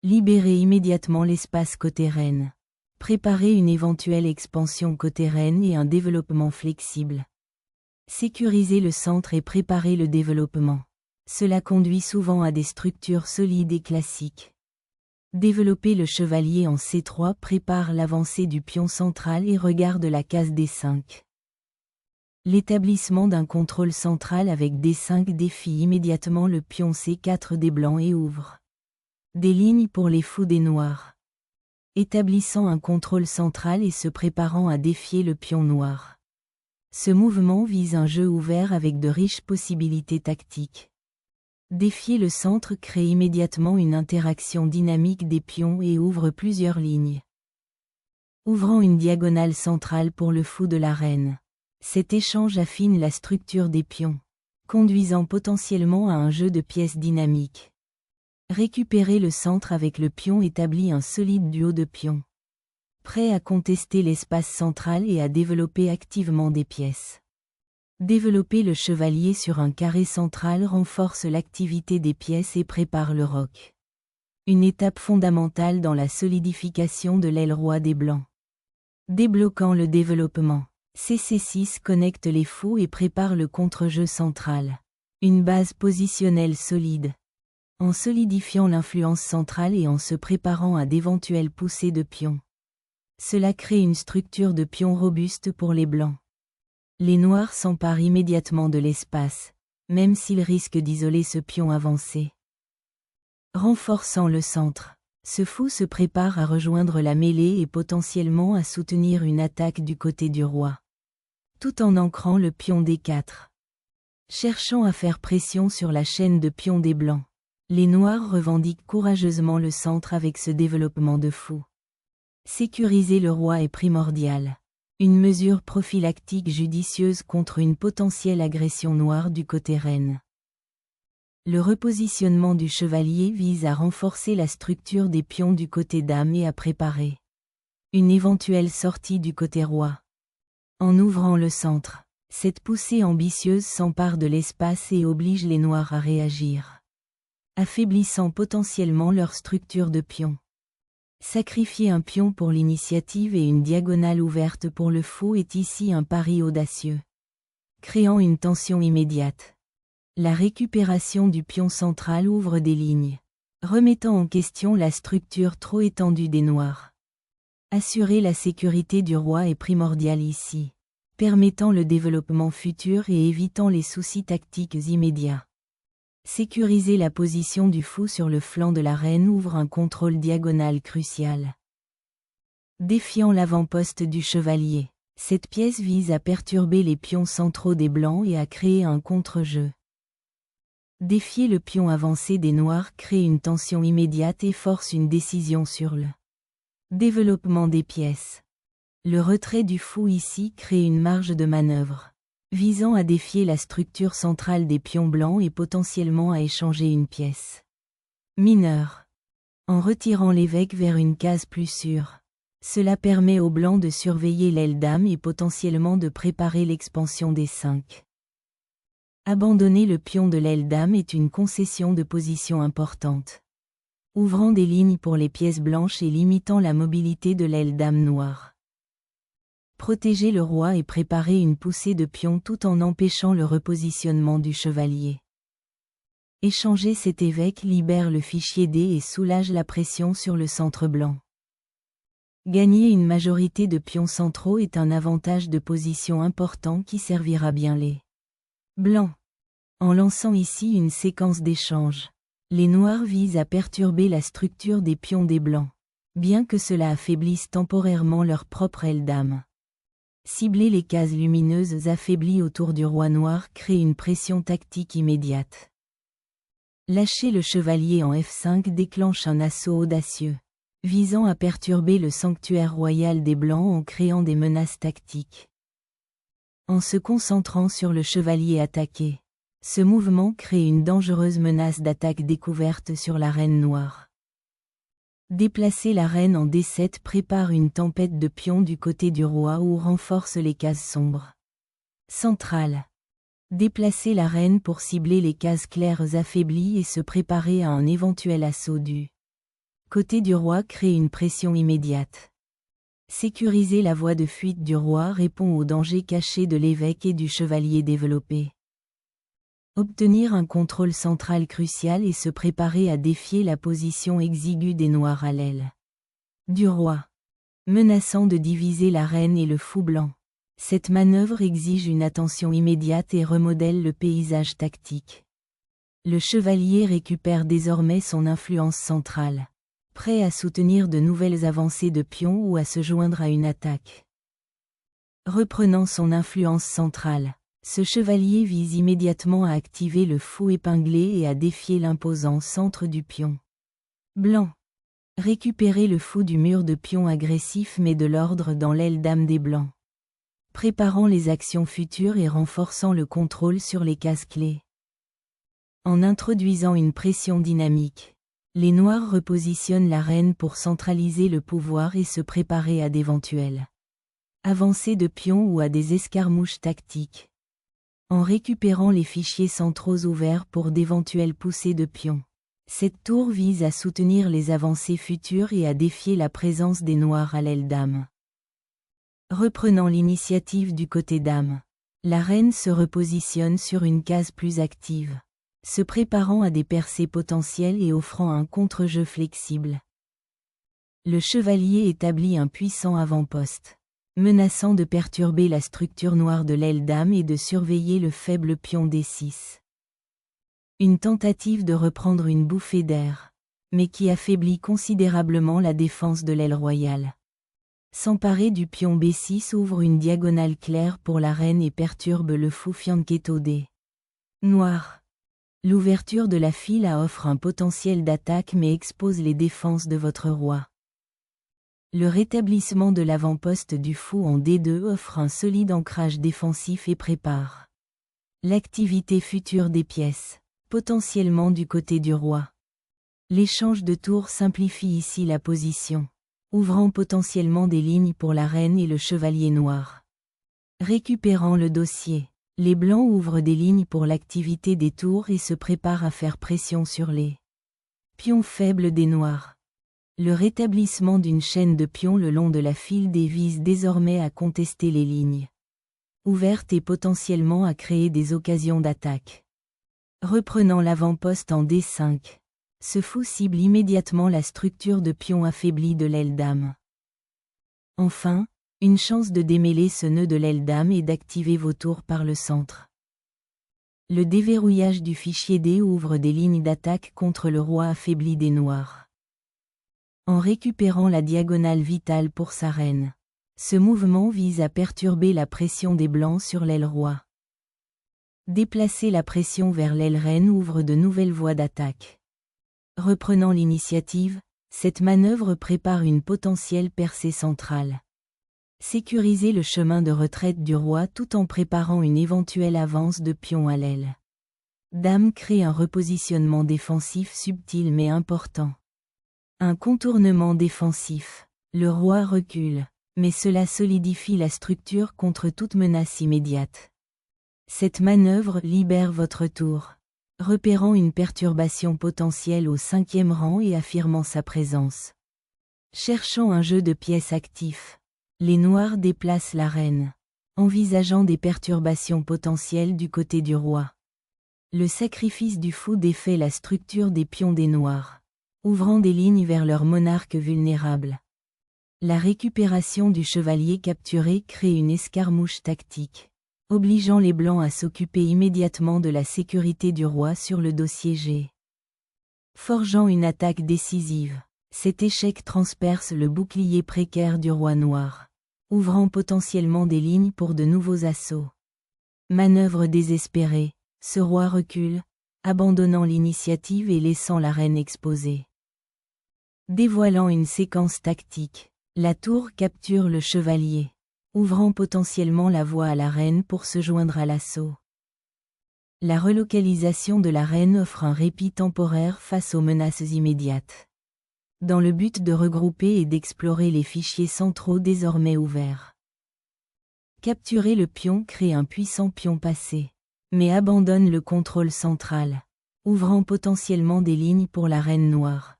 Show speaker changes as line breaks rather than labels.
Libérez immédiatement l'espace côté reine. Préparez une éventuelle expansion côté reine et un développement flexible. Sécurisez le centre et préparez le développement. Cela conduit souvent à des structures solides et classiques. Développer le chevalier en C3 prépare l'avancée du pion central et regarde la case D5. L'établissement d'un contrôle central avec D5 défie immédiatement le pion C4 des blancs et ouvre des lignes pour les fous des noirs. Établissant un contrôle central et se préparant à défier le pion noir. Ce mouvement vise un jeu ouvert avec de riches possibilités tactiques. Défier le centre crée immédiatement une interaction dynamique des pions et ouvre plusieurs lignes. Ouvrant une diagonale centrale pour le fou de la reine. Cet échange affine la structure des pions, conduisant potentiellement à un jeu de pièces dynamique. Récupérer le centre avec le pion établit un solide duo de pions. Prêt à contester l'espace central et à développer activement des pièces. Développer le chevalier sur un carré central renforce l'activité des pièces et prépare le roc. Une étape fondamentale dans la solidification de l'aile roi des blancs. Débloquant le développement. CC6 connecte les fous et prépare le contre-jeu central. Une base positionnelle solide. En solidifiant l'influence centrale et en se préparant à d'éventuelles poussées de pions. Cela crée une structure de pions robuste pour les blancs. Les noirs s'emparent immédiatement de l'espace, même s'ils risquent d'isoler ce pion avancé. Renforçant le centre. Ce fou se prépare à rejoindre la mêlée et potentiellement à soutenir une attaque du côté du roi. Tout en ancrant le pion D4. Cherchant à faire pression sur la chaîne de pions des blancs. Les noirs revendiquent courageusement le centre avec ce développement de fou. Sécuriser le roi est primordial. Une mesure prophylactique judicieuse contre une potentielle agression noire du côté reine. Le repositionnement du chevalier vise à renforcer la structure des pions du côté dame et à préparer une éventuelle sortie du côté roi. En ouvrant le centre, cette poussée ambitieuse s'empare de l'espace et oblige les noirs à réagir, affaiblissant potentiellement leur structure de pion. Sacrifier un pion pour l'initiative et une diagonale ouverte pour le fou est ici un pari audacieux, créant une tension immédiate. La récupération du pion central ouvre des lignes, remettant en question la structure trop étendue des noirs. Assurer la sécurité du roi est primordial ici, permettant le développement futur et évitant les soucis tactiques immédiats. Sécuriser la position du fou sur le flanc de la reine ouvre un contrôle diagonal crucial. Défiant l'avant-poste du chevalier. Cette pièce vise à perturber les pions centraux des blancs et à créer un contre-jeu. Défier le pion avancé des noirs crée une tension immédiate et force une décision sur le développement des pièces. Le retrait du fou ici crée une marge de manœuvre, visant à défier la structure centrale des pions blancs et potentiellement à échanger une pièce mineure. En retirant l'évêque vers une case plus sûre. Cela permet aux blancs de surveiller l'aile dame et potentiellement de préparer l'expansion des 5. Abandonner le pion de l'aile dame est une concession de position importante, ouvrant des lignes pour les pièces blanches et limitant la mobilité de l'aile dame noire. Protéger le roi et préparer une poussée de pions tout en empêchant le repositionnement du chevalier. Échanger cet évêque libère le fichier D et soulage la pression sur le centre blanc. Gagner une majorité de pions centraux est un avantage de position important qui servira bien les blancs. En lançant ici une séquence d'échanges, les noirs visent à perturber la structure des pions des blancs, bien que cela affaiblisse temporairement leur propre aile dame. Cibler les cases lumineuses affaiblies autour du roi noir crée une pression tactique immédiate. Lâcher le chevalier en F5 déclenche un assaut audacieux, visant à perturber le sanctuaire royal des blancs en créant des menaces tactiques. En se concentrant sur le chevalier attaqué, ce mouvement crée une dangereuse menace d'attaque découverte sur la reine noire. Déplacer la reine en D7 prépare une tempête de pions du côté du roi ou renforce les cases sombres. Centrale. Déplacer la reine pour cibler les cases claires affaiblies et se préparer à un éventuel assaut du Côté du roi crée une pression immédiate. Sécuriser la voie de fuite du roi répond aux dangers cachés de l'évêque et du chevalier développé. Obtenir un contrôle central crucial et se préparer à défier la position exiguë des noirs à l'aile du roi, menaçant de diviser la reine et le fou blanc. Cette manœuvre exige une attention immédiate et remodèle le paysage tactique. Le chevalier récupère désormais son influence centrale, prêt à soutenir de nouvelles avancées de pions ou à se joindre à une attaque. Reprenant son influence centrale, ce chevalier vise immédiatement à activer le fou épinglé et à défier l'imposant centre du pion blanc. Récupérer le fou du mur de pions agressif met de l'ordre dans l'aile dame des blancs, préparant les actions futures et renforçant le contrôle sur les cases clés. En introduisant une pression dynamique, les noirs repositionnent la reine pour centraliser le pouvoir et se préparer à d'éventuelles avancées de pions ou à des escarmouches tactiques. En récupérant les fichiers centraux ouverts pour d'éventuelles poussées de pions, cette tour vise à soutenir les avancées futures et à défier la présence des noirs à l'aile dame. Reprenant l'initiative du côté dame, la reine se repositionne sur une case plus active, se préparant à des percées potentielles et offrant un contre-jeu flexible. Le chevalier établit un puissant avant-poste, menaçant de perturber la structure noire de l'aile dame et de surveiller le faible pion D6. Une tentative de reprendre une bouffée d'air, mais qui affaiblit considérablement la défense de l'aile royale. S'emparer du pion B6 ouvre une diagonale claire pour la reine et perturbe le fou fianchetto D. Noir. L'ouverture de la file offre un potentiel d'attaque mais expose les défenses de votre roi. Le rétablissement de l'avant-poste du fou en D2 offre un solide ancrage défensif et prépare l'activité future des pièces, potentiellement du côté du roi. L'échange de tours simplifie ici la position, ouvrant potentiellement des lignes pour la reine et le chevalier noir. Récupérant le dossier, les blancs ouvrent des lignes pour l'activité des tours et se préparent à faire pression sur les pions faibles des noirs. Le rétablissement d'une chaîne de pions le long de la file D vise désormais à contester les lignes ouvertes et potentiellement à créer des occasions d'attaque. Reprenant l'avant-poste en D5, ce fou cible immédiatement la structure de pions affaiblie de l'aile dame. Enfin, une chance de démêler ce nœud de l'aile dame et d'activer vos tours par le centre. Le déverrouillage du fichier D ouvre des lignes d'attaque contre le roi affaibli des noirs. En récupérant la diagonale vitale pour sa reine, ce mouvement vise à perturber la pression des blancs sur l'aile roi. Déplacer la pression vers l'aile reine ouvre de nouvelles voies d'attaque. Reprenant l'initiative, cette manœuvre prépare une potentielle percée centrale. Sécuriser le chemin de retraite du roi tout en préparant une éventuelle avance de pion à l'aile dame crée un repositionnement défensif subtil mais important. Un contournement défensif. Le roi recule, mais cela solidifie la structure contre toute menace immédiate. Cette manœuvre libère votre tour, repérant une perturbation potentielle au 5e rang et affirmant sa présence. Cherchant un jeu de pièces actif, les noirs déplacent la reine, envisageant des perturbations potentielles du côté du roi. Le sacrifice du fou défait la structure des pions des noirs, ouvrant des lignes vers leur monarque vulnérable. La récupération du chevalier capturé crée une escarmouche tactique, obligeant les blancs à s'occuper immédiatement de la sécurité du roi sur le dossier G. Forgeant une attaque décisive, cet échec transperce le bouclier précaire du roi noir, ouvrant potentiellement des lignes pour de nouveaux assauts. Manœuvre désespérée, ce roi recule, abandonnant l'initiative et laissant la reine exposée. Dévoilant une séquence tactique, la tour capture le chevalier, ouvrant potentiellement la voie à la reine pour se joindre à l'assaut. La relocalisation de la reine offre un répit temporaire face aux menaces immédiates, dans le but de regrouper et d'explorer les fichiers centraux désormais ouverts. Capturer le pion crée un puissant pion passé, mais abandonne le contrôle central, ouvrant potentiellement des lignes pour la reine noire.